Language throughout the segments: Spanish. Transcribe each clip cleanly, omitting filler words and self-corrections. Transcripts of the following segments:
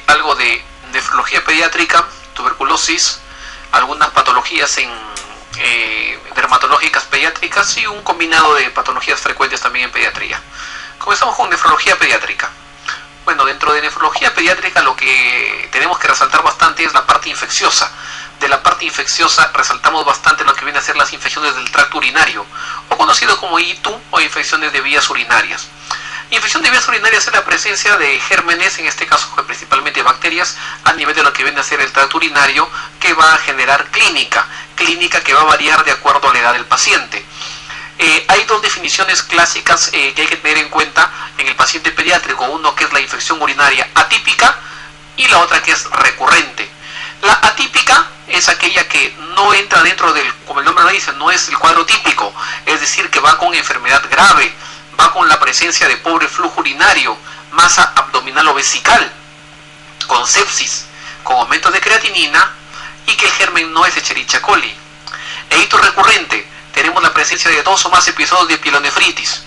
algo de nefrología pediátrica, tuberculosis, algunas patologías dermatológicas pediátricas y un combinado de patologías frecuentes también en pediatría. Comenzamos con nefrología pediátrica. Bueno, dentro de nefrología pediátrica lo que tenemos que resaltar bastante es la parte infecciosa. De la parte infecciosa resaltamos bastante lo que viene a ser las infecciones del tracto urinario, o conocido como ITU o infecciones de vías urinarias. Infección de vías urinarias es la presencia de gérmenes, en este caso principalmente bacterias, a nivel de lo que viene a ser el tracto urinario, que va a generar clínica que va a variar de acuerdo a la edad del paciente. Hay dos definiciones clásicas que hay que tener en cuenta en el paciente pediátrico, uno que es la infección urinaria atípica y la otra que es recurrente. La atípica es aquella que no entra dentro del, como el nombre lo dice, no es el cuadro típico, es decir, que va con enfermedad grave, va con la presencia de pobre flujo urinario, masa abdominal o vesical, con sepsis, con aumento de creatinina y que el germen no es Escherichia coli. E hito recurrente, tenemos la presencia de 2 o más episodios de pielonefritis,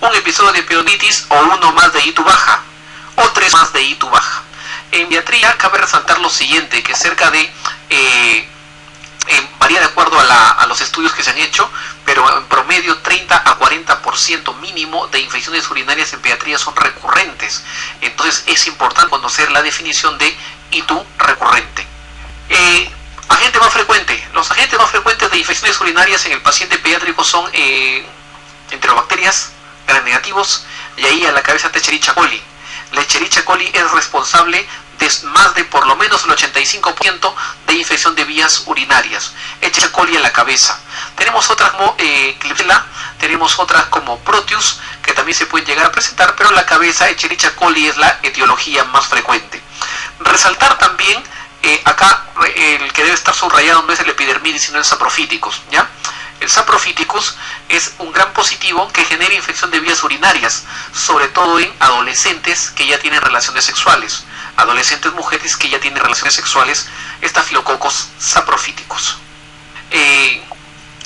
un episodio de pielonitis o uno más de ITU baja, o 3 más de ITU baja. En pediatría cabe resaltar lo siguiente, que cerca de, varía de acuerdo a los estudios que se han hecho, pero en promedio 30 a 40% mínimo de infecciones urinarias en pediatría son recurrentes. Entonces es importante conocer la definición de ITU recurrente. Agente más frecuente. Los agentes más frecuentes de infecciones urinarias en el paciente pediátrico son enterobacterias, gram negativos, y ahí a la cabeza está Escherichia coli. La Escherichia coli es responsable de más de por lo menos el 85% de infección de vías urinarias. Escherichia coli en la cabeza. Tenemos otras como Klebsiella, tenemos otras como Proteus, que también se pueden llegar a presentar, pero en la cabeza Escherichia coli es la etiología más frecuente. Resaltar también, acá el que debe estar subrayado no es el epidermidis, sino el saprophyticus, ¿ya? El saprophyticus es un gran positivo que genera infección de vías urinarias, sobre todo en adolescentes que ya tienen relaciones sexuales. Adolescentes mujeres que ya tienen relaciones sexuales, Staphylococcus saprophyticus.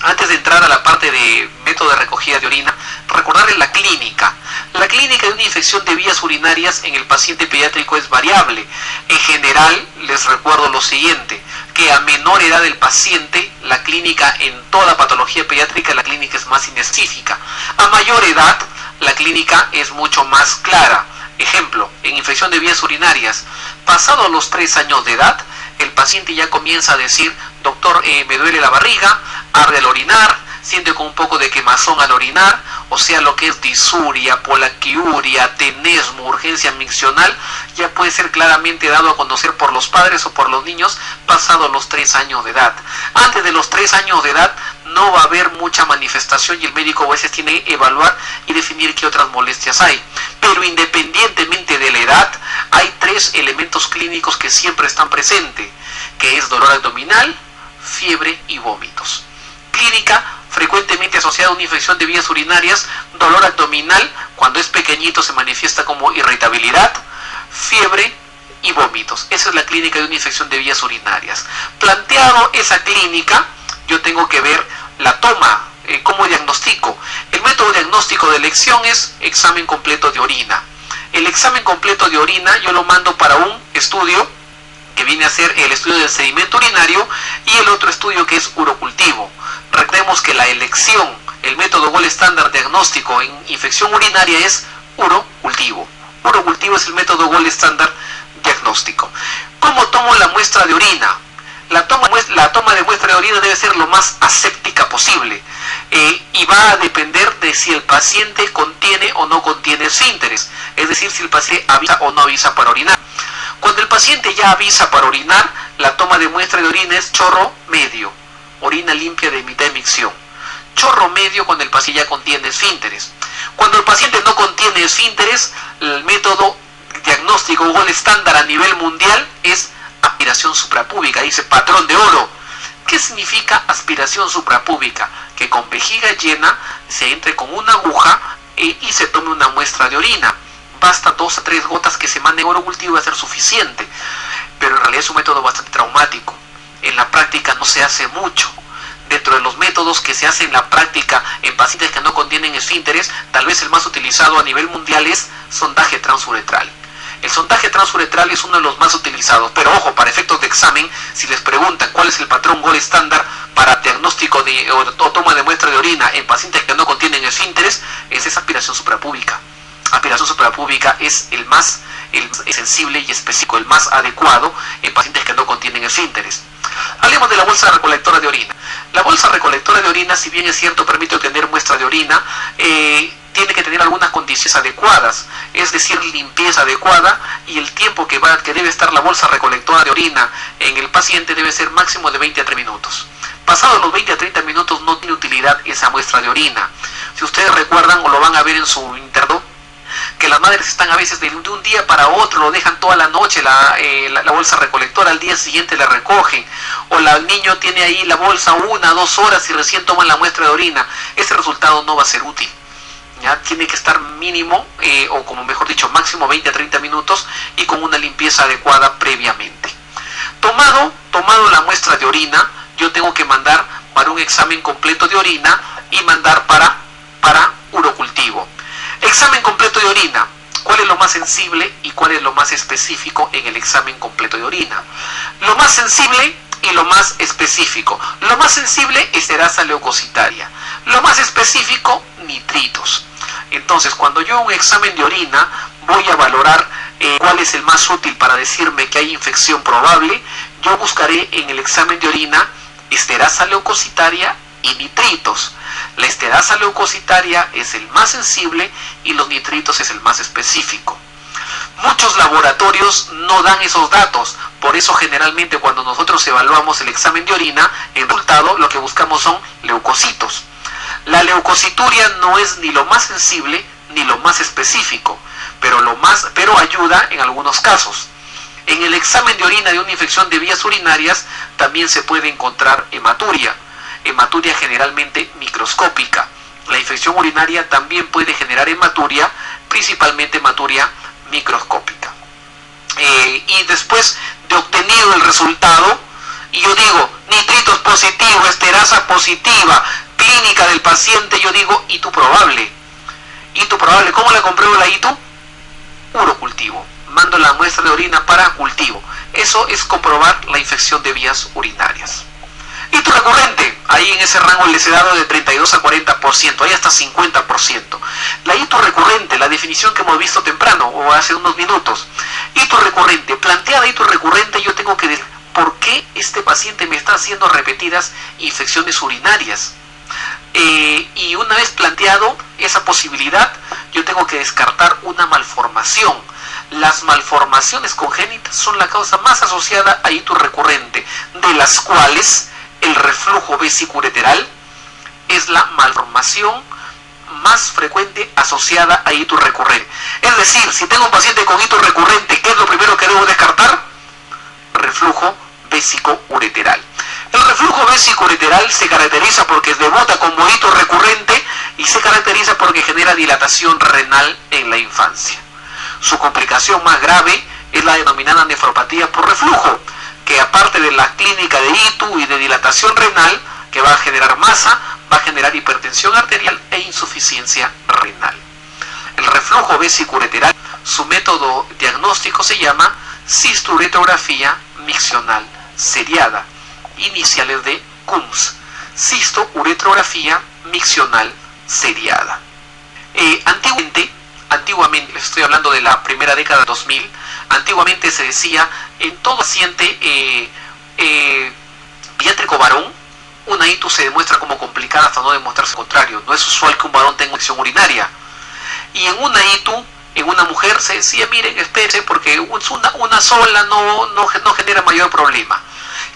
Antes de entrar a la parte de método de recogida de orina, recordarles la clínica. La clínica de una infección de vías urinarias en el paciente pediátrico es variable. En general, les recuerdo lo siguiente, que a menor edad del paciente, la clínica en toda patología pediátrica, la clínica es más inespecífica. A mayor edad, la clínica es mucho más clara. Ejemplo, en infección de vías urinarias, pasado los 3 años de edad, el paciente ya comienza a decir, doctor, me duele la barriga, arde al orinar, siente con un poco de quemazón al orinar, o sea, lo que es disuria, polaquiuria, tenesmo, urgencia miccional, ya puede ser claramente dado a conocer por los padres o por los niños pasados los 3 años de edad. Antes de los 3 años de edad no va a haber mucha manifestación y el médico a veces tiene que evaluar y definir qué otras molestias hay. Pero independientemente de la edad, hay 3 elementos clínicos que siempre están presentes, que es dolor abdominal, fiebre y vómitos. Clínica frecuentemente asociada a una infección de vías urinarias, dolor abdominal, cuando es pequeñito se manifiesta como irritabilidad, fiebre y vómitos. Esa es la clínica de una infección de vías urinarias. Planteado esa clínica, yo tengo que ver la toma, cómo diagnostico. El método diagnóstico de elección es examen completo de orina. El examen completo de orina yo lo mando para un estudio que viene a ser el estudio del sedimento urinario y el otro estudio que es urocultivo. Recordemos que la elección, el método gold estándar diagnóstico en infección urinaria es urocultivo. Urocultivo es el método gold estándar diagnóstico. ¿Cómo tomo la muestra de orina? La toma de muestra de orina debe ser lo más aséptica posible y va a depender de si el paciente contiene o no contiene esfínteres, es decir, si el paciente avisa o no avisa para orinar. Cuando el paciente ya avisa para orinar, la toma de muestra de orina es chorro medio, orina limpia de mitad de micción. Chorro medio cuando el paciente ya contiene esfínteres. Cuando el paciente no contiene esfínteres, el método diagnóstico gold estándar a nivel mundial es aspiración suprapúbica, dice patrón de oro. ¿Qué significa aspiración suprapúbica? Que con vejiga llena se entre con una aguja y se tome una muestra de orina. Basta 2 a 3 gotas que se manden urocultivo y va a ser suficiente. Pero en realidad es un método bastante traumático. En la práctica no se hace mucho. Dentro de los métodos que se hacen en la práctica en pacientes que no contienen esfínteres, tal vez el más utilizado a nivel mundial es sondaje transuretral. El sondaje transuretral es uno de los más utilizados, pero ojo, para efectos de examen, si les preguntan cuál es el patrón gold estándar para diagnóstico o toma de muestra de orina en pacientes que no contienen esfínteres, es aspiración suprapúbica. Aspiración suprapúbica es el más sensible y específico, el más adecuado en pacientes que no contienen esfínteres. Hablemos de la bolsa recolectora de orina. La bolsa recolectora de orina, si bien es cierto, permite obtener muestra de orina, tiene que tener algunas condiciones adecuadas, es decir, limpieza adecuada, y el tiempo que debe estar la bolsa recolectora de orina en el paciente debe ser máximo de 20 a 30 minutos. Pasados los 20 a 30 minutos no tiene utilidad esa muestra de orina. Si ustedes recuerdan o lo van a ver en su interno, que las madres están a veces de un día para otro, lo dejan toda la noche la bolsa recolectora, al día siguiente la recogen, o el niño tiene ahí la bolsa 1 a 2 horas y recién toman la muestra de orina. Ese resultado no va a ser útil. ¿Ya? Tiene que estar mínimo, o como mejor dicho, máximo 20 a 30 minutos y con una limpieza adecuada previamente. Tomado la muestra de orina, yo tengo que mandar para un examen completo de orina y mandar para urocultivo. Examen completo de orina. ¿Cuál es lo más sensible y cuál es lo más específico en el examen completo de orina? Lo más sensible y lo más específico. Lo más sensible es esterasa leucocitaria. Lo más específico, nitritos. Entonces, cuando yo hago un examen de orina, voy a valorar cuál es el más útil para decirme que hay infección probable. Yo buscaré en el examen de orina esterasa leucocitaria y nitritos. La esterasa leucocitaria es el más sensible y los nitritos es el más específico. Muchos laboratorios no dan esos datos, por eso generalmente cuando nosotros evaluamos el examen de orina, en resultado lo que buscamos son leucocitos. La leucocituria no es ni lo más sensible ni lo más específico, pero ayuda en algunos casos. En el examen de orina de una infección de vías urinarias también se puede encontrar hematuria generalmente microscópica. La infección urinaria también puede generar hematuria, principalmente hematuria microscópica. Y después de obtenido el resultado, y yo digo nitritos positivo, esterasa positiva, clínica del paciente, yo digo ITU probable. ITU probable, ¿cómo la compruebo la ITU? Urocultivo. Mando la muestra de orina para cultivo. Eso es comprobar la infección de vías urinarias. ITU recurrente, ahí en ese rango les he dado de 32 a 40%, ahí hasta 50%. La ITU recurrente, la definición que hemos visto temprano o hace unos minutos. ITU recurrente, planteada ITU recurrente, yo tengo que decir por qué este paciente me está haciendo repetidas infecciones urinarias. Y una vez planteado esa posibilidad, yo tengo que descartar una malformación. Las malformaciones congénitas son la causa más asociada a ITU recurrente, de las cuales el reflujo vesicureteral es la malformación más frecuente asociada a ITU recurrente. Es decir, si tengo un paciente con ITU recurrente, ¿qué es lo primero que debo descartar? Reflujo vesicoureteral. El reflujo vesicoureteral se caracteriza porque debuta como ITU recurrente y se caracteriza porque genera dilatación renal en la infancia. Su complicación más grave es la denominada nefropatía por reflujo, que aparte de la clínica de ITU y de dilatación renal, que va a generar masa, va a generar hipertensión arterial e insuficiencia renal. El reflujo vesicoureteral, su método diagnóstico se llama cisturetrografía miccional seriada, iniciales de CUMS, cistouretrografía miccional seriada. Antiguamente, les estoy hablando de la primera década de 2000, antiguamente se decía en todo paciente pediátrico varón, una ITU se demuestra como complicada hasta no demostrarse lo contrario. No es usual que un varón tenga infección urinaria. Y en una ITU, en una mujer se decía, miren, espérense porque una sola no genera mayor problema.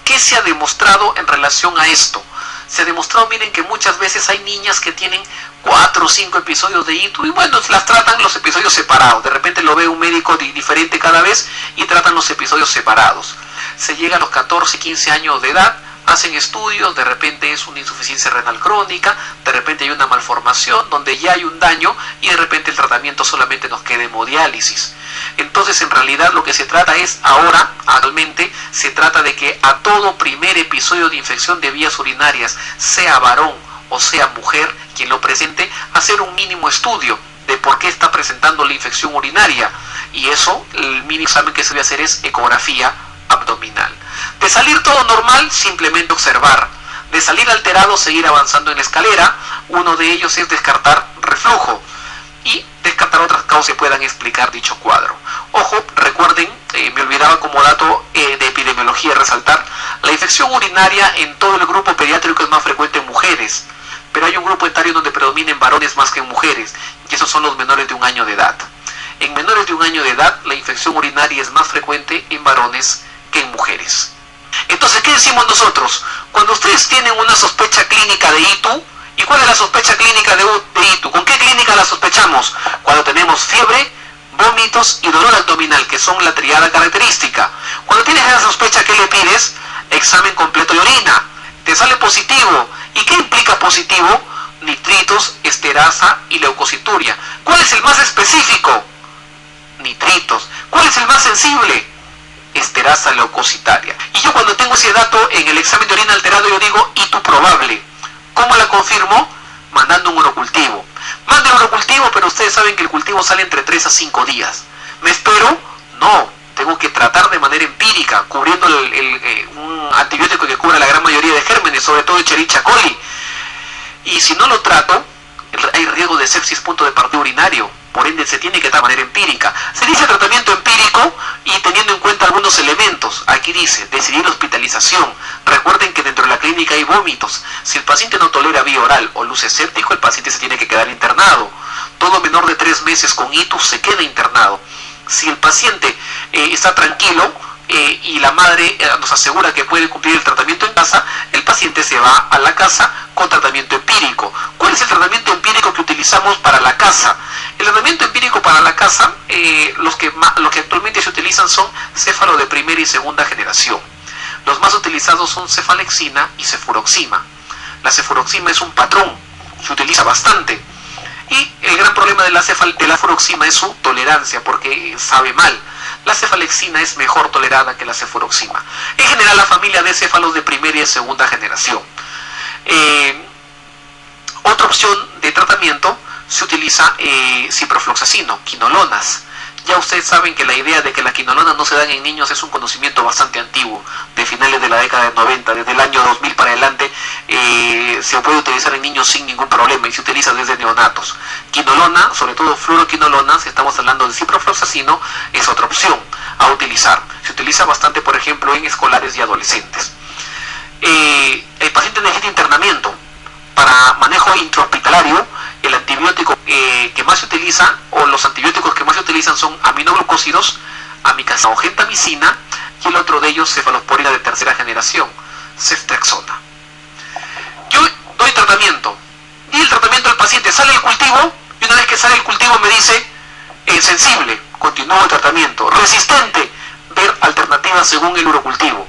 ¿Qué se ha demostrado en relación a esto? Se ha demostrado, miren, que muchas veces hay niñas que tienen 4 o 5 episodios de ITU y bueno, las tratan los episodios separados. De repente lo ve un médico diferente cada vez y tratan los episodios separados. Se llega a los 14, 15 años de edad, hacen estudios, de repente es una insuficiencia renal crónica, de repente hay una malformación donde ya hay un daño y de repente el tratamiento solamente nos queda hemodiálisis. Entonces en realidad lo que se trata es actualmente se trata de que a todo primer episodio de infección de vías urinarias, sea varón o sea mujer quien lo presente, hacer un mínimo estudio de por qué está presentando la infección urinaria. y eso, el mínimo examen que se debe hacer es ecografía abdominal. De salir todo normal, simplemente observar. De salir alterado, seguir avanzando en la escalera. Uno de ellos es descartar reflujo y descartar otras causas que puedan explicar dicho cuadro. Ojo, recuerden, me olvidaba como dato de epidemiología resaltar, la infección urinaria en todo el grupo pediátrico es más frecuente en mujeres, pero hay un grupo etario donde predominen varones más que en mujeres, y esos son los menores de 1 año de edad. En menores de 1 año de edad, la infección urinaria es más frecuente en varones que en mujeres. Entonces, ¿qué decimos nosotros? Cuando ustedes tienen una sospecha clínica de ITU, ¿y cuál es la sospecha clínica de ITU? ¿Con qué clínica la sospechamos? Cuando tenemos fiebre, vómitos y dolor abdominal, que son la triada característica. Cuando tienes esa sospecha, ¿qué le pides? Examen completo de orina. Te sale positivo. ¿Y qué implica positivo? Nitritos, esterasa y leucocituria. ¿Cuál es el más específico? Nitritos. ¿Cuál es el más sensible? Esterasa leucocitaria. Y yo cuando tengo ese dato en el examen de orina alterado, yo digo ITU probable. ¿Cómo la confirmo? Mandando un urocultivo. Mando el urocultivo, pero ustedes saben que el cultivo sale entre 3 a 5 días. ¿Me espero? No. Tengo que tratar de manera empírica, cubriendo un antibiótico que cubra la gran mayoría de gérmenes, sobre todo Escherichia coli. Y si no lo trato, hay riesgo de sepsis punto de partida urinario. Por ende, se tiene que dar de manera empírica. Se dice tratamiento empírico y teniendo en cuenta algunos elementos. Aquí dice, decidir hospitalización. Recuerden que dentro de la clínica hay vómitos. Si el paciente no tolera vía oral o luce escéptico, el paciente se tiene que quedar internado. Todo menor de 3 meses con ITU se queda internado. Si el paciente está tranquilo y la madre nos asegura que puede cumplir el tratamiento en casa, el paciente se va a la casa con tratamiento empírico. ¿Cuál es el tratamiento empírico que utilizamos para la casa? El tratamiento empírico para la casa, los que actualmente se utilizan son céfalo de primera y segunda generación. Los más utilizados son cefalexina y cefuroxima. La cefuroxima es un patrón, se utiliza bastante. Y el gran problema de la cefuroxima es su tolerancia, porque sabe mal. La cefalexina es mejor tolerada que la cefuroxima. En general, la familia de céfalos de primera y segunda generación. Otra opción de tratamiento se utiliza ciprofloxacino, quinolonas. Ya ustedes saben que la idea de que las quinolonas no se dan en niños es un conocimiento bastante antiguo, de finales de la década de 90, desde el año 2000 para adelante se puede utilizar en niños sin ningún problema y se utiliza desde neonatos. Quinolona, sobre todo fluoroquinolona, si estamos hablando de ciprofloxacino, es otra opción a utilizar. Se utiliza bastante, por ejemplo, en escolares y adolescentes. El paciente necesita internamiento. Para manejo intrahospitalario, el antibiótico que más se utiliza, o los antibióticos que más se utilizan son aminoglucósidos, amikacina o gentamicina, y el otro de ellos, cefalosporina de tercera generación, ceftriaxona. Yo doy tratamiento, y el tratamiento del paciente sale el cultivo, y una vez que sale el cultivo me dice, sensible, continúo el tratamiento, resistente, ver alternativas según el urocultivo.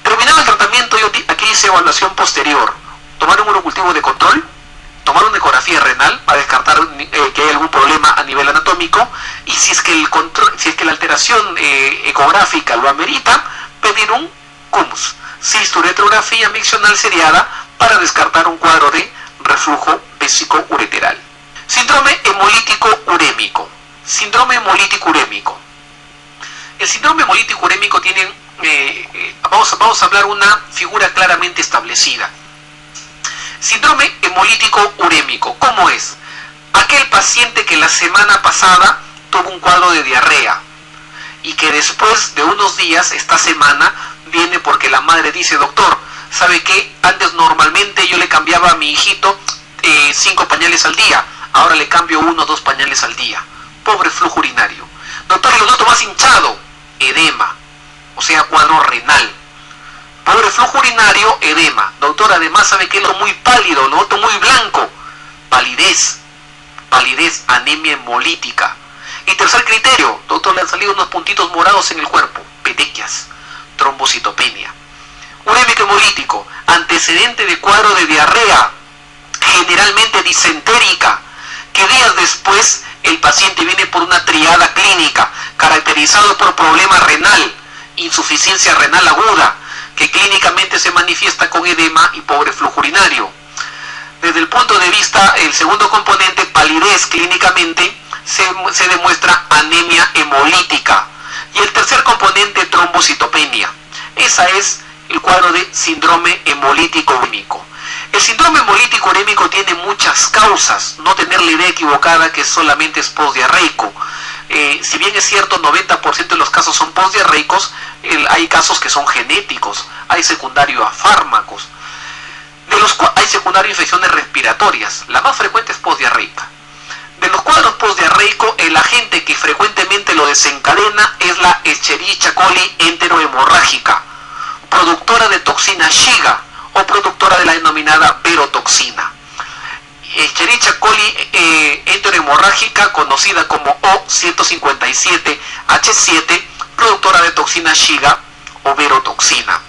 Terminado el tratamiento, yo aquí hice evaluación posterior, tomar un urocultivo de control, tomar una ecografía renal para descartar que hay algún problema a nivel anatómico, y si es que la alteración ecográfica lo amerita, pedir un CUMS, cisturetrografía miccional seriada, para descartar un cuadro de reflujo vésico-ureteral. Síndrome hemolítico urémico. Síndrome hemolítico urémico. El síndrome hemolítico urémico tiene, vamos a hablar una figura claramente establecida. Síndrome hemolítico urémico, ¿cómo es? Aquel paciente que la semana pasada tuvo un cuadro de diarrea y que después de unos días, esta semana, viene porque la madre dice, doctor, ¿sabe qué? Antes normalmente yo le cambiaba a mi hijito 5 pañales al día, ahora le cambio 1 o 2 pañales al día. Pobre flujo urinario. Doctor, lo noto más hinchado, edema, o sea, cuadro renal. Pobre flujo urinario, edema. Doctor, además, ¿sabe qué? Lo noto muy pálido, lo noto muy blanco. Palidez, anemia hemolítica. Y tercer criterio, doctor, le han salido unos puntitos morados en el cuerpo, petequias, trombocitopenia. Urémico hemolítico, antecedente de cuadro de diarrea, generalmente disentérica, que días después el paciente viene por una triada clínica, caracterizado por problema renal, insuficiencia renal aguda, que clínicamente se manifiesta con edema y pobre flujo urinario. Desde el punto de vista, el segundo componente, palidez clínicamente, se demuestra anemia hemolítica. Y el tercer componente, trombocitopenia. Esa es el cuadro de síndrome hemolítico urémico. El síndrome hemolítico urémico tiene muchas causas, no tener la idea equivocada que solamente es postdiarreico. Si bien es cierto, 90% de los casos son postdiarreicos, hay casos que son genéticos, hay secundario a fármacos, hay secundario a infecciones respiratorias. La más frecuente es postdiarreica. De los cuadros postdiarreicos, el agente que frecuentemente lo desencadena es la Escherichia coli enterohemorrágica, productora de toxina Shiga o productora de la denominada verotoxina. Escherichia coli enterohemorrágica, conocida como O157H7, productora de toxina Shiga o verotoxina.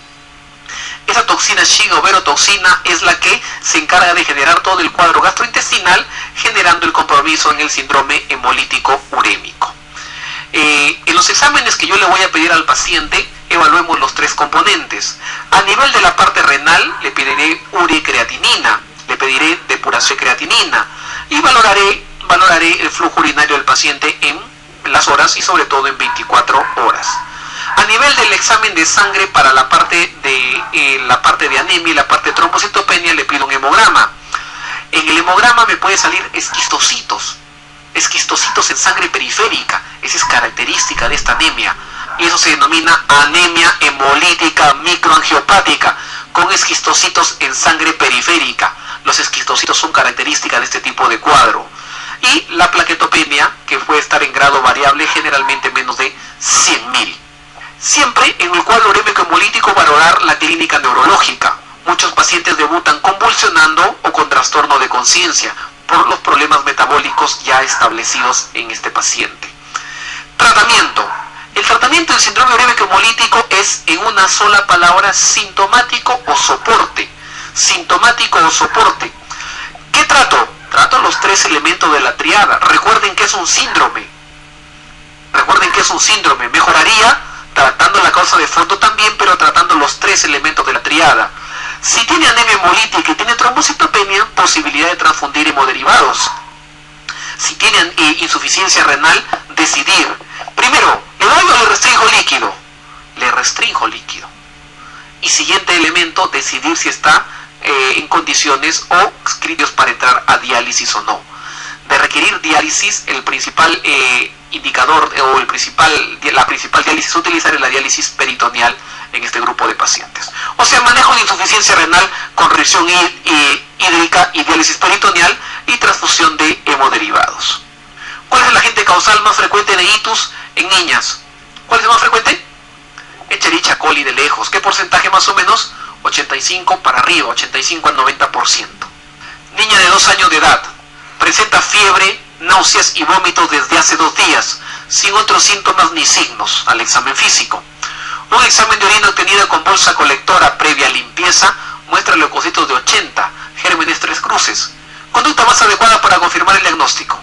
Esa toxina Shiga o verotoxina es la que se encarga de generar todo el cuadro gastrointestinal, generando el compromiso en el síndrome hemolítico urémico. En los exámenes que yo le voy a pedir al paciente, evaluemos los tres componentes. A nivel de la parte renal, le pediré urea y creatinina, le pediré depuración de creatinina y valoraré el flujo urinario del paciente en las horas y sobre todo en 24 horas. A nivel del examen de sangre para la parte de anemia y la parte de trombocitopenia, le pido un hemograma. En el hemograma me puede salir esquistocitos en sangre periférica. Esa es característica de esta anemia y eso se denomina anemia hemolítica microangiopática, con esquistocitos en sangre periférica. Los esquistocitos son características de este tipo de cuadro. Y la plaquetopenia, que puede estar en grado variable, generalmente menos de 100.000. Siempre en el cuadro urémico hemolítico valorar la clínica neurológica. Muchos pacientes debutan convulsionando o con trastorno de conciencia por los problemas metabólicos ya establecidos en este paciente. Tratamiento. El tratamiento del síndrome urémico hemolítico es, en una sola palabra, sintomático o soporte. Sintomático o soporte. ¿Qué trato? Trato los tres elementos de la triada. Recuerden que es un síndrome. Mejoraría tratando la causa de fondo también, pero tratando los tres elementos de la triada. Si tiene anemia hemolítica y tiene trombocitopenia, posibilidad de transfundir hemoderivados. Si tiene insuficiencia renal, decidir. Primero, ¿le doy o le restringo líquido? Le restringo líquido. Y siguiente elemento, decidir si está en condiciones o criterios para entrar a diálisis o no. De requerir diálisis, el principal indicador o la principal diálisis a utilizar es la diálisis peritoneal en este grupo de pacientes. O sea, manejo de insuficiencia renal con restricción hídrica y diálisis peritoneal y transfusión de hemoderivados. ¿Cuál es el agente causal más frecuente de ictus en niñas? ¿Cuál es el más frecuente? Escherichia coli de lejos. ¿Qué porcentaje más o menos? 85 para arriba, 85 al 90%. Niña de 2 años de edad. Presenta fiebre, náuseas y vómitos desde hace 2 días, sin otros síntomas ni signos al examen físico. Un examen de orina obtenido con bolsa colectora previa limpieza muestra leucocitos de 80, gérmenes 3 cruces. Conducta más adecuada para confirmar el diagnóstico.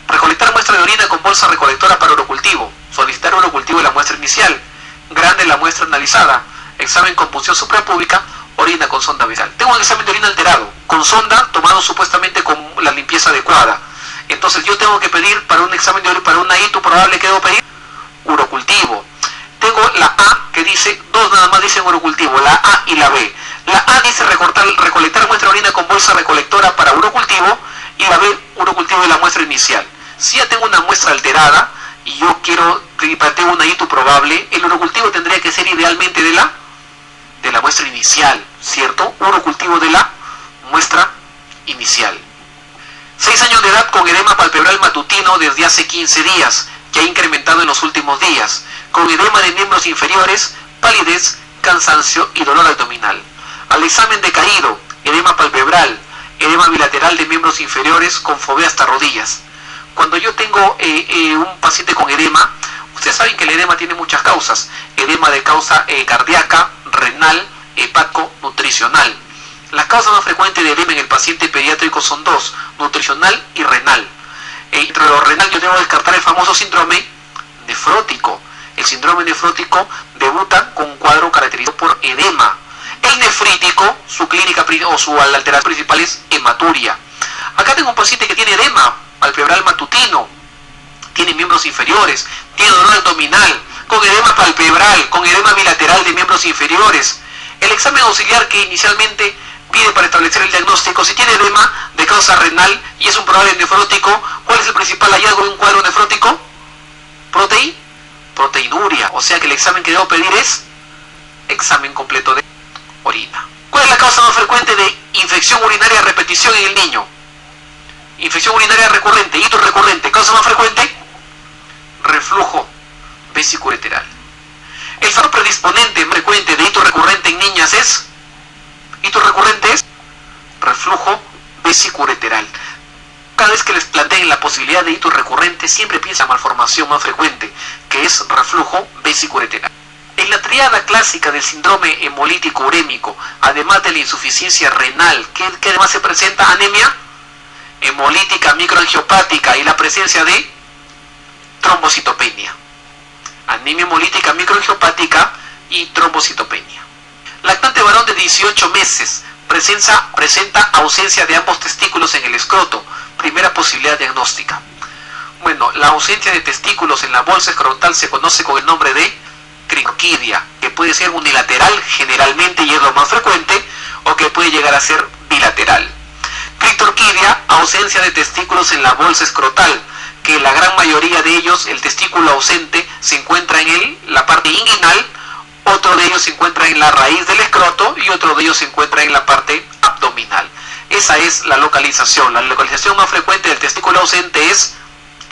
Recolectar muestra de orina con bolsa recolectora para urocultivo. Solicitar urocultivo de la muestra inicial. Grande la muestra analizada. Examen con punción suprapúbica. Orina con sonda vesical. Tengo un examen de orina alterado, con sonda, tomado supuestamente con la limpieza adecuada. Entonces yo tengo que pedir para un examen de orina, para una ITU probable que debo pedir urocultivo. Tengo la A que dice, 2 nada más dicen urocultivo, la A y la B. La A dice recolectar muestra de orina con bolsa recolectora para urocultivo y la B, urocultivo de la muestra inicial. Si ya tengo una muestra alterada y yo tengo una ITU probable, el urocultivo tendría que ser idealmente de la muestra inicial, ¿cierto? Urocultivo de la muestra inicial. 6 años de edad con edema palpebral matutino desde hace 15 días, que ha incrementado en los últimos días, con edema de miembros inferiores, palidez, cansancio y dolor abdominal. Al examen decaído, edema palpebral, edema bilateral de miembros inferiores con fobia hasta rodillas. Cuando yo tengo un paciente con edema, ustedes saben que el edema tiene muchas causas. Edema de causa cardíaca, renal, hepático, nutricional. Las causas más frecuentes de edema en el paciente pediátrico son 2, nutricional y renal. Entre lo renal yo debo descartar el famoso síndrome nefrótico. El síndrome nefrótico debuta con un cuadro caracterizado por edema. El nefrítico, su clínica o su alteración principal es hematuria. Acá tengo un paciente que tiene edema palpebral matutino, tiene miembros inferiores, tiene dolor abdominal, con edema palpebral, con edema bilateral de miembros inferiores. El examen auxiliar que inicialmente pide para establecer el diagnóstico, si tiene edema de causa renal y es un probable nefrótico, ¿cuál es el principal hallazgo de un cuadro nefrótico? Proteinuria. O sea que el examen que debo pedir es examen completo de orina. ¿Cuál es la causa más frecuente de infección urinaria a repetición en el niño? Infección urinaria recurrente, hito recurrente. ¿Causa más frecuente? Reflujo vesicoureteral. El factor predisponente más frecuente de hito recurrente en niñas es reflujo vesicoureteral. Cada vez que les planteen la posibilidad de hito recurrente, siempre piensa en la malformación más frecuente, que es reflujo vesicoureteral. En la triada clásica del síndrome hemolítico urémico, además de la insuficiencia renal, ¿qué además se presenta? Anemia hemolítica microangiopática y la presencia de trombocitopenia. Anemia hemolítica microangiopática y trombocitopenia. Lactante varón de 18 meses presenta ausencia de ambos testículos en el escroto. Primera posibilidad diagnóstica. Bueno, la ausencia de testículos en la bolsa escrotal se conoce con el nombre de crictorquidia, que puede ser unilateral generalmente y es lo más frecuente, o que puede llegar a ser bilateral. Crictorquidia, ausencia de testículos en la bolsa escrotal, que la gran mayoría de ellos, el testículo ausente, se encuentra en la parte inguinal, otro de ellos se encuentra en la raíz del escroto y otro de ellos se encuentra en la parte abdominal. Esa es la localización. La localización más frecuente del testículo ausente es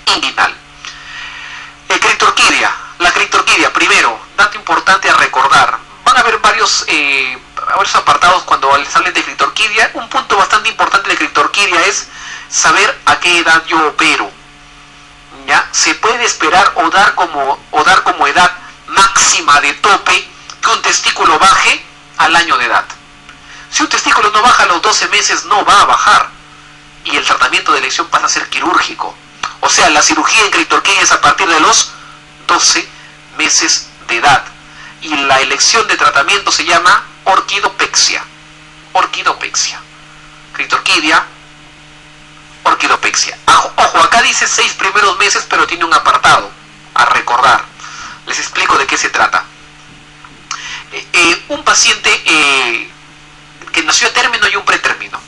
inguinal. Crictorquidia. La crictorquidia, primero, dato importante a recordar. Van a haber varios apartados cuando les hablen de crictorquidia. Un punto bastante importante de crictorquidia es saber a qué edad yo opero. ¿Ya? Se puede esperar o dar como edad máxima de tope que un testículo baje al año de edad. Si un testículo no baja a los 12 meses, no va a bajar. Y el tratamiento de elección pasa a ser quirúrgico. O sea, la cirugía en crictorquidia es a partir de los 12 meses de edad. Y la elección de tratamiento se llama orquidopexia. Orquidopexia. Crictorquidia, orquidopexia. Ojo, acá dice 6 primeros meses, pero tiene un apartado a recordar. Les explico de qué se trata. Un paciente que nació a término y un pretérmino.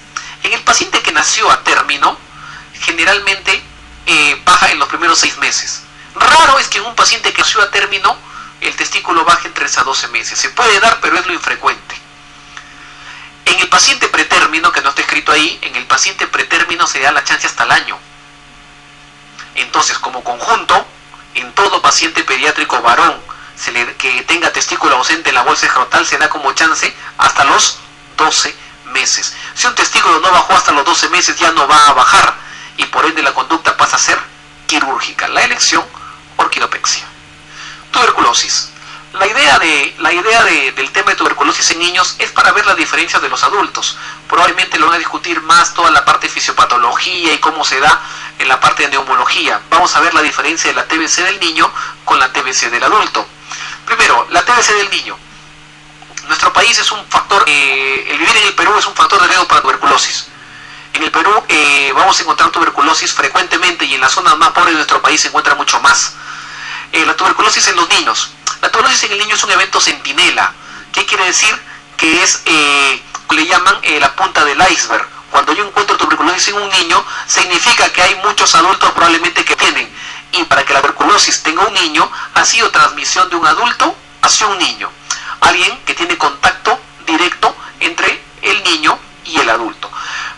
En el paciente que nació a término, generalmente baja en los primeros 6 meses. Raro es que en un paciente que nació a término, el testículo baje en 3 a 12 meses. Se puede dar, pero es lo infrecuente. En el paciente pretérmino, que no está escrito ahí, en el paciente pretérmino se da la chance hasta el año. Entonces, como conjunto, en todo paciente pediátrico varón que tenga testículo ausente en la bolsa escrotal se da como chance hasta los 12 meses. Si un testículo no bajó hasta los 12 meses, ya no va a bajar y por ende la conducta pasa a ser quirúrgica. La elección, orquidopexia. Tuberculosis. La idea del tema de tuberculosis en niños es para ver la diferencia de los adultos. Probablemente lo van a discutir más toda la parte de fisiopatología y cómo se da en la parte de neumología. Vamos a ver la diferencia de la TBC del niño con la TBC del adulto. Primero, la TBC del niño. Nuestro país es un factor, el vivir en el Perú es un factor de riesgo para tuberculosis. En el Perú vamos a encontrar tuberculosis frecuentemente y en las zonas más pobres de nuestro país se encuentra mucho más. La tuberculosis en los niños. La tuberculosis en el niño es un evento centinela. ¿Qué quiere decir? Que es, le llaman la punta del iceberg. Cuando yo encuentro tuberculosis en un niño, significa que hay muchos adultos probablemente que tienen. Y para que la tuberculosis tenga un niño, ha sido transmisión de un adulto hacia un niño. Alguien que tiene contacto directo entre el niño y el adulto.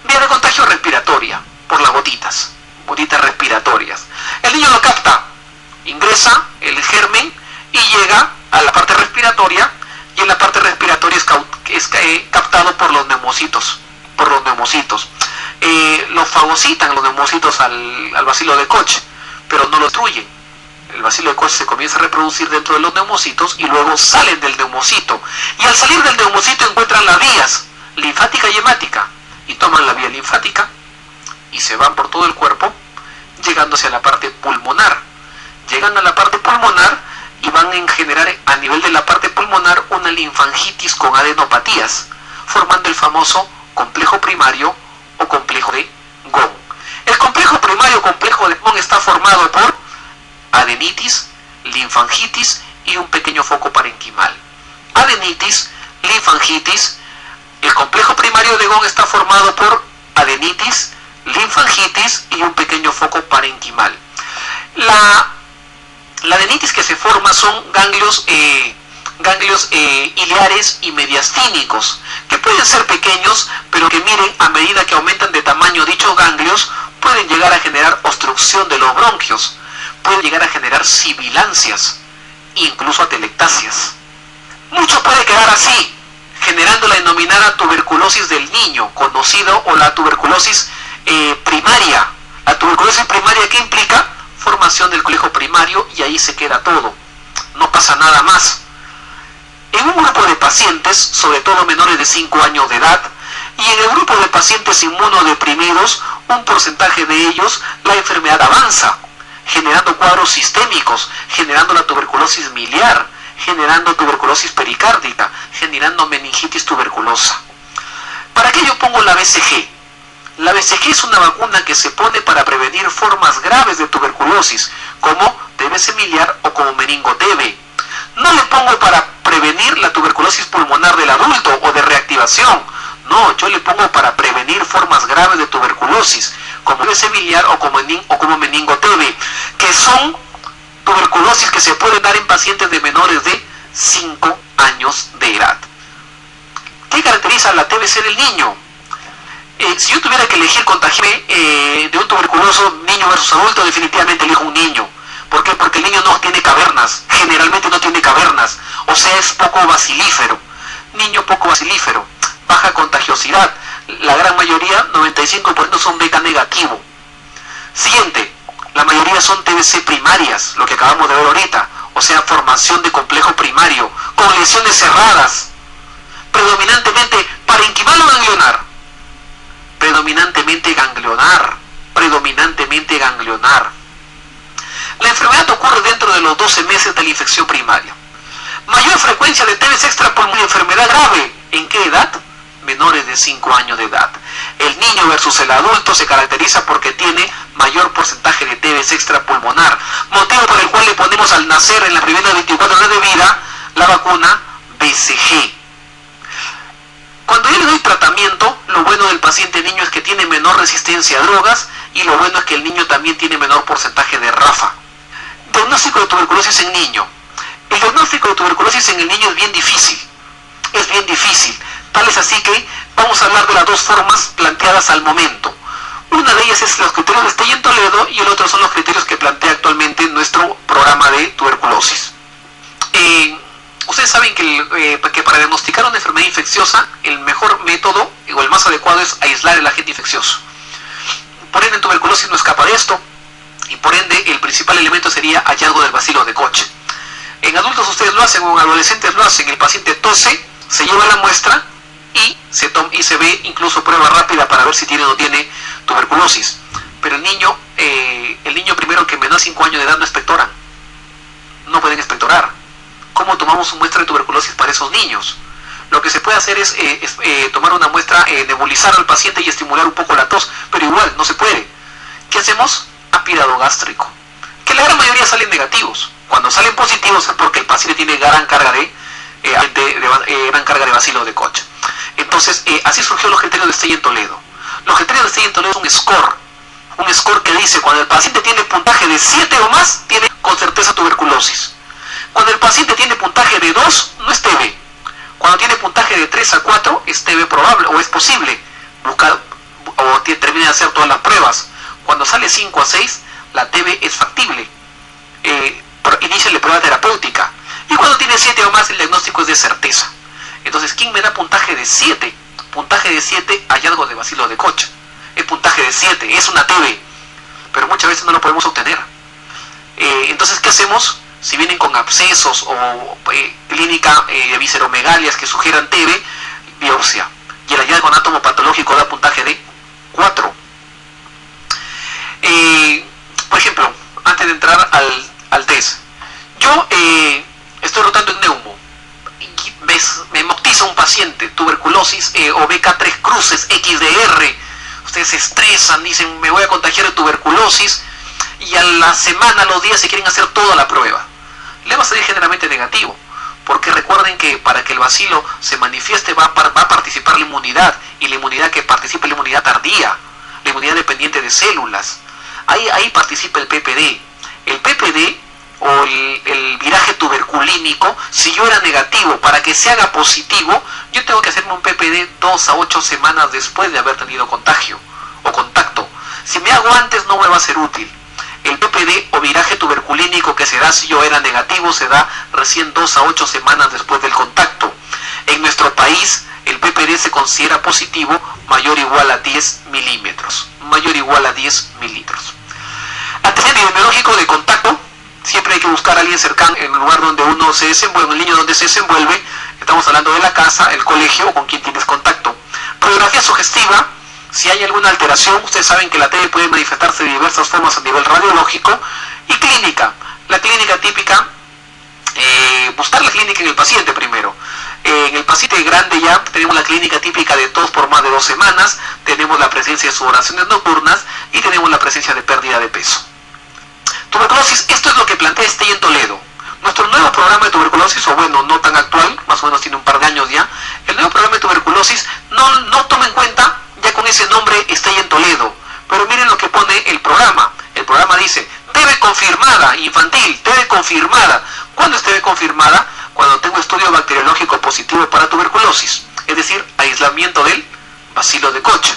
Vía de contagio respiratoria, por las gotitas respiratorias. El niño lo capta, ingresa el germen y llega a la parte respiratoria, y en la parte respiratoria es captado por los neumocitos. Lo fagocitan los neumocitos al bacilo de Koch, pero no lo destruyen. El bacilo de Koch se comienza a reproducir dentro de los neumocitos y luego salen del neumocito. Y al salir del neumocito encuentran las vías linfática y hemática y toman la vía linfática y se van por todo el cuerpo, llegando hacia la parte pulmonar. Llegan a la parte pulmonar y van a generar a nivel de la parte pulmonar una linfangitis con adenopatías, formando el famoso complejo primario o complejo de Gong. El complejo primario complejo de Von está formado por adenitis, linfangitis y un pequeño foco parenquimal. Adenitis, linfangitis, el complejo primario de Von está formado por adenitis, linfangitis y un pequeño foco parenquimal. La adenitis que se forma son ganglios iliares y mediastínicos, que pueden ser pequeños, pero que miren, a medida que aumentan de tamaño dichos ganglios, pueden llegar a generar obstrucción de los bronquios, pueden llegar a generar sibilancias, incluso atelectasias. Mucho puede quedar así, generando la denominada tuberculosis del niño, conocido, o la tuberculosis primaria. La tuberculosis primaria, ¿qué implica? Formación del complejo primario, y ahí se queda todo, no pasa nada más. En un grupo de pacientes, sobre todo menores de 5 años de edad, y en el grupo de pacientes inmunodeprimidos, un porcentaje de ellos, la enfermedad avanza, generando cuadros sistémicos, generando la tuberculosis miliar, generando tuberculosis pericárdica, generando meningitis tuberculosa. ¿Para qué yo pongo la BCG? La BCG es una vacuna que se pone para prevenir formas graves de tuberculosis, como TBC miliar o como meningo TB. No le pongo para prevenir la tuberculosis pulmonar del adulto o de reactivación. No, yo le pongo para prevenir formas graves de tuberculosis, como TBC miliar o como meningo TB, que son tuberculosis que se pueden dar en pacientes de menores de 5 años de edad. ¿Qué caracteriza la TBC del niño? Si yo tuviera que elegir contagiarme de un tuberculoso niño versus adulto, definitivamente elijo un niño. ¿Por qué? Porque el niño no tiene cavernas, generalmente no tiene cavernas, o sea, es poco bacilífero. Niño poco bacilífero, baja contagiosidad, la gran mayoría, 95%, son beta negativo. Siguiente, la mayoría son TBC primarias, lo que acabamos de ver ahorita, o sea, formación de complejo primario, con lesiones cerradas, predominantemente parenquimal o ganglionar, predominantemente ganglionar. La enfermedad ocurre dentro de los 12 meses de la infección primaria. Mayor frecuencia de TBC extrapulmonar, enfermedad grave, ¿en qué edad? Menores de 5 años de edad. El niño versus el adulto se caracteriza porque tiene mayor porcentaje de TBC extrapulmonar, motivo por el cual le ponemos al nacer en las primeras 24 horas de vida la vacuna BCG. Cuando yo le doy tratamiento, lo bueno del paciente niño es que tiene menor resistencia a drogas, y lo bueno es que el niño también tiene menor porcentaje de RAFA. Diagnóstico de tuberculosis en niño. El diagnóstico de tuberculosis en el niño es bien difícil, tal es así que vamos a hablar de las dos formas planteadas al momento. Una de ellas es los criterios de Steyen-Toledo, y el otro son los criterios que plantea actualmente nuestro programa de tuberculosis. Ustedes saben que para diagnosticar una enfermedad infecciosa, el mejor método o el más adecuado es aislar el agente infeccioso. Por ende, en tuberculosis no escapa de esto, y por ende el principal elemento sería hallazgo del bacilo de Koch. En adultos ustedes lo hacen, o en adolescentes lo hacen. El paciente tose, se lleva la muestra y se ve incluso prueba rápida para ver si tiene o no tiene tuberculosis. Pero el niño primero, que menor de 5 años de edad, no expectora. No pueden expectorar. ¿Cómo tomamos una muestra de tuberculosis para esos niños? Lo que se puede hacer es tomar una muestra, nebulizar al paciente y estimular un poco la tos, pero igual no se puede. ¿Qué hacemos? Apirado gástrico, que la gran mayoría salen negativos. Cuando salen positivos es porque el paciente tiene gran carga de bacilo de Koch. Entonces, así surgió los criterios de Steyen-Toledo. Los criterios de Steyen-Toledo es un score que dice: cuando el paciente tiene puntaje de 7 o más, tiene con certeza tuberculosis. Cuando el paciente tiene puntaje de 2, no es TB. Cuando tiene puntaje de 3 a 4, es TB probable, o es posible buscar, o termina de hacer todas las pruebas. Cuando sale 5 a 6, la TB es factible. Inicia la prueba terapéutica. Y cuando tiene 7 o más, el diagnóstico es de certeza. Entonces, ¿quién me da puntaje de 7? Puntaje de 7, hallazgo de bacilo de Koch. Es puntaje de 7, es una TB. Pero muchas veces no lo podemos obtener. Entonces, ¿qué hacemos? Si vienen con abscesos o clínica de visceromegalias que sugieran TB, biopsia. Y el hallazgo anatomopatológico da puntaje de 4. Por ejemplo, antes de entrar al test, yo estoy rotando en neumo y me hemoctiza un paciente, tuberculosis o BK3 cruces XDR, Ustedes se estresan, dicen me voy a contagiar de tuberculosis y a la semana, a los días se quieren hacer toda la prueba. Le va a salir generalmente negativo, porque recuerden que para que el bacilo se manifieste va a participar la inmunidad, y la inmunidad que participa es la inmunidad tardía, la inmunidad dependiente de células. Ahí participa el PPD. El PPD o el viraje tuberculínico, si yo era negativo, para que se haga positivo, yo tengo que hacerme un PPD 2 a 8 semanas después de haber tenido contagio o contacto. Si me hago antes no me va a ser útil. El PPD o viraje tuberculínico que se da si yo era negativo se da recién 2 a 8 semanas después del contacto. En nuestro país el PPD se considera positivo mayor o igual a 10 milímetros. Mayor o igual a 10 mililitros. Antecedente epidemiológico de contacto. Siempre hay que buscar a alguien cercano en el lugar donde uno se desenvuelve, en el niño donde se desenvuelve. Estamos hablando de la casa, el colegio o con quien tienes contacto. Radiografía sugestiva. Si hay alguna alteración, ustedes saben que la TB puede manifestarse de diversas formas a nivel radiológico. Y clínica. La clínica típica, buscar la clínica en el paciente primero. En el paciente grande ya tenemos la clínica típica de tos por más de 2 semanas, tenemos la presencia de sudoraciones nocturnas y tenemos la presencia de pérdida de peso. Tuberculosis, esto es lo que plantea Stey en Toledo. Nuestro nuevo programa de tuberculosis, o bueno, no tan actual, más o menos tiene un par de años ya, el nuevo programa de tuberculosis no toma en cuenta ya con ese nombre Stey en Toledo, pero miren lo que pone el programa. El programa dice, TB confirmada, infantil, TB confirmada. ¿Cuándo es TB confirmada? Cuando tengo estudio bacteriológico positivo para tuberculosis, es decir, aislamiento del bacilo de Koch,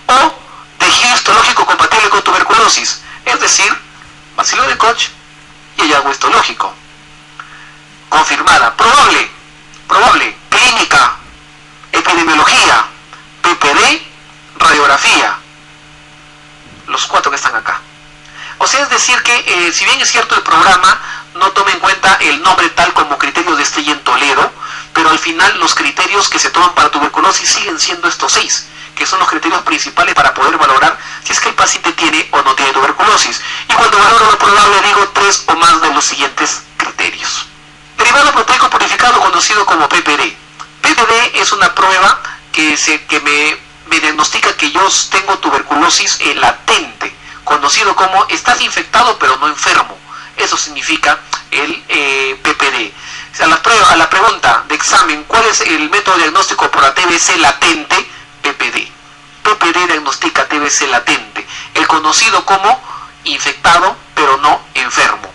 o tejido histológico compatible con tuberculosis, es decir, bacilo de Koch y hallazgo histológico. Confirmada, probable, clínica, epidemiología, PPD, radiografía, los 4 que están acá. O sea, es decir que si bien es cierto el programa no toma en cuenta el nombre tal como criterios de Stey en Toledo, pero al final los criterios que se toman para tuberculosis siguen siendo estos 6, que son los criterios principales para poder valorar si es que el paciente tiene o no tiene tuberculosis. Y cuando valoro lo probable digo 3 o más de los siguientes criterios. Derivado proteico purificado conocido como PPD. PPD es una prueba que me diagnostica que yo tengo tuberculosis latente, conocido como estás infectado pero no enfermo. Eso significa el PPD. O sea, a la pregunta de examen, ¿cuál es el método diagnóstico por la TBC latente? PPD. PPD diagnostica TBC latente, el conocido como infectado pero no enfermo.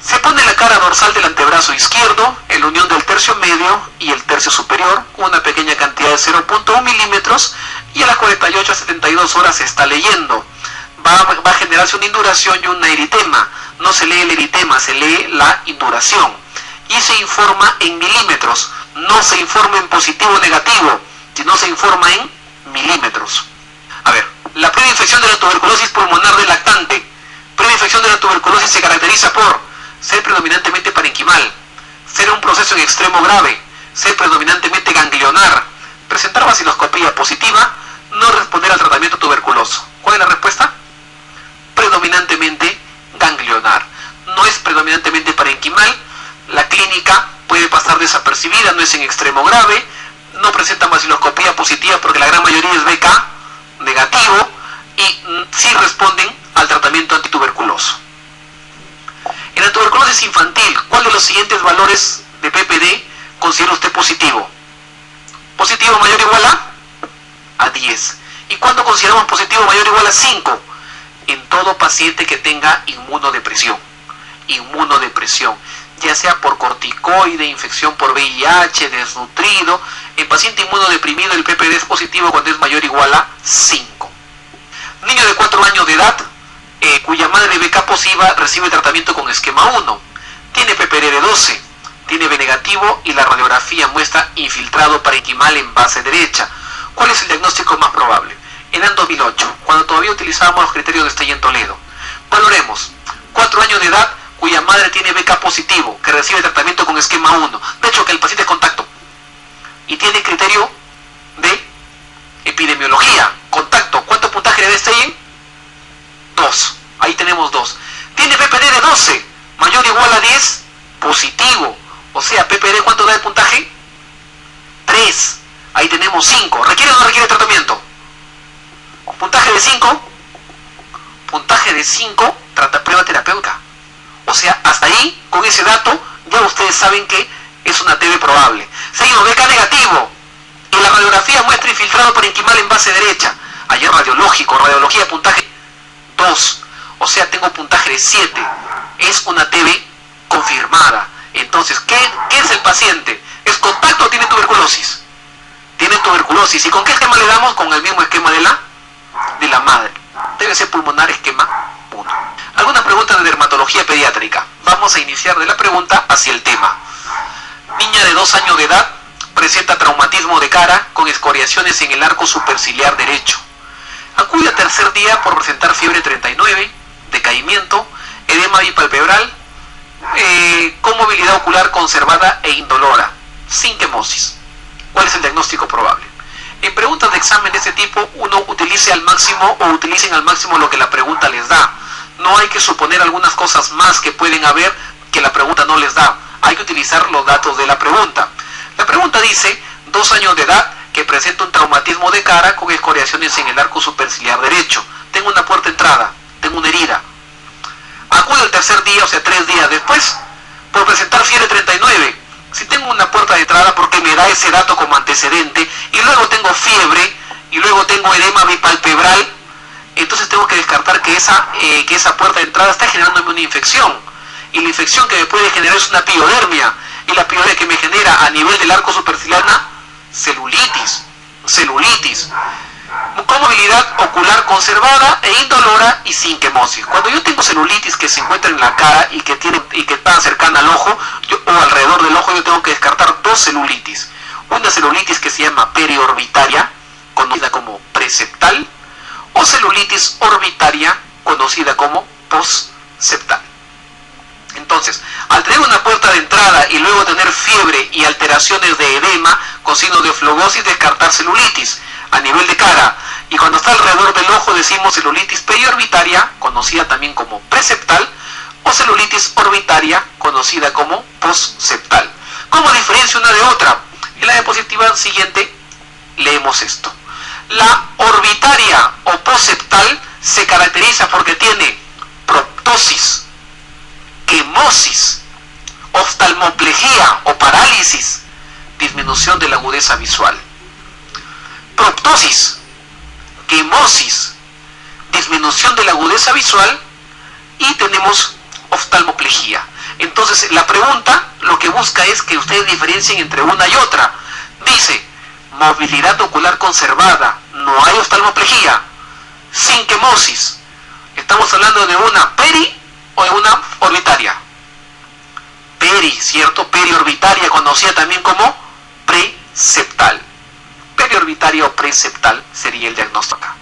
Se pone la cara dorsal del antebrazo izquierdo, en la unión del tercio medio y el tercio superior, una pequeña cantidad de 0.1 milímetros, y a las 48 a 72 horas se está leyendo. Va a generarse una induración y un eritema. No se lee el eritema, se lee la induración. Y se informa en milímetros. No se informa en positivo o negativo, sino se informa en milímetros. A ver, la previa infección de la tuberculosis pulmonar del lactante. Previa infección de la tuberculosis se caracteriza por ser predominantemente parenquimal, ser un proceso en extremo grave, ser predominantemente ganglionar, presentar baciloscopía positiva, no responder al tratamiento tuberculoso. ¿Cuál es la respuesta? Predominantemente ganglionar. No es predominantemente parenquimal, la clínica puede pasar desapercibida, no es en extremo grave, no presenta baciloscopía positiva porque la gran mayoría es BK negativo y sí responden al tratamiento antituberculoso. En la tuberculosis infantil, ¿cuál de los siguientes valores de PPD considera usted positivo? Positivo mayor o igual a 10. ¿Y cuándo consideramos positivo mayor o igual a 5? En todo paciente que tenga inmunodepresión. Inmunodepresión, ya sea por corticoide, infección por VIH, desnutrido. En paciente inmunodeprimido el PPD es positivo cuando es mayor o igual a 5. Niño de 4 años de edad, cuya madre BK positiva recibe tratamiento con esquema 1. Tiene PPD de 12, tiene B negativo y la radiografía muestra infiltrado parenquimal en base derecha. ¿Cuál es el diagnóstico más probable? Eran 2008, cuando todavía utilizábamos los criterios de Stey en Toledo. Valoremos, 4 años de edad, cuya madre tiene BK positivo, que recibe tratamiento con esquema 1. De hecho, que el paciente es contacto. Y tiene criterio de epidemiología, contacto. ¿Cuánto puntaje le da Stey? 2. Ahí tenemos 2. Tiene PPD de 12, mayor o igual a 10, positivo. O sea, PPD, ¿cuánto da de puntaje? 3. Ahí tenemos 5. ¿Requiere o no requiere tratamiento? Puntaje de 5, prueba terapéutica. O sea, hasta ahí, con ese dato, ya ustedes saben que es una TB probable. Seguimos, BK negativo. Y la radiografía muestra infiltrado parenquimal en base derecha. Ayer radiológico, radiología puntaje 2. O sea, tengo puntaje de 7. Es una TB confirmada. Entonces, ¿qué es el paciente? ¿Es contacto o tiene tuberculosis? Tiene tuberculosis. ¿Y con qué esquema le damos? Con el mismo esquema de la madre. Debe ser pulmonar esquema 1. ¿Alguna pregunta de dermatología pediátrica? Vamos a iniciar de la pregunta hacia el tema. Niña de 2 años de edad presenta traumatismo de cara con escoriaciones en el arco superciliar derecho. Acude a tercer día por presentar fiebre 39, decaimiento, edema bipalpebral, con movilidad ocular conservada e indolora, sin quemosis. ¿Cuál es el diagnóstico probable? En preguntas de examen de este tipo, uno utilicen al máximo lo que la pregunta les da. No hay que suponer algunas cosas más que pueden haber que la pregunta no les da. Hay que utilizar los datos de la pregunta. La pregunta dice, 2 años de edad, que presenta un traumatismo de cara con escoriaciones en el arco superciliar derecho. Tengo una puerta de entrada, tengo una herida. Acudo al tercer día, o sea 3 días después, por presentar fiebre 39. Si tengo una puerta de entrada porque me da ese dato como antecedente, y luego tengo fiebre, y luego tengo edema bipalpebral, entonces tengo que descartar que esa puerta de entrada está generándome una infección. Y la infección que me puede generar es una piodermia. Y la piodermia que me genera a nivel del arco superciliar una celulitis. Con movilidad ocular conservada e indolora y sin quemosis. Cuando yo tengo celulitis que se encuentra en la cara y que está cercana al ojo o alrededor del ojo, yo tengo que descartar 2 celulitis. Una celulitis que se llama periorbitaria, conocida como preseptal, o celulitis orbitaria, conocida como postseptal. Entonces, al tener una puerta de entrada y luego tener fiebre y alteraciones de edema con signos de flegosis, descartar celulitis a nivel de cara. Y cuando está alrededor del ojo decimos celulitis periorbitaria, conocida también como preseptal, o celulitis orbitaria, conocida como postseptal. ¿Cómo diferencia una de otra? En la diapositiva siguiente leemos esto. La orbitaria o postseptal se caracteriza porque tiene proptosis, quemosis, oftalmoplejía o parálisis, disminución de la agudeza visual. Proptosis, quemosis, disminución de la agudeza visual y tenemos oftalmoplejía. Entonces la pregunta lo que busca es que ustedes diferencien entre una y otra. Dice, movilidad ocular conservada, no hay oftalmoplejía, sin quemosis. Estamos hablando de una peri o de una orbitaria. Peri, ¿cierto? Periorbitaria, conocida también como preseptal. Periorbitaria o preseptal sería el diagnóstico acá.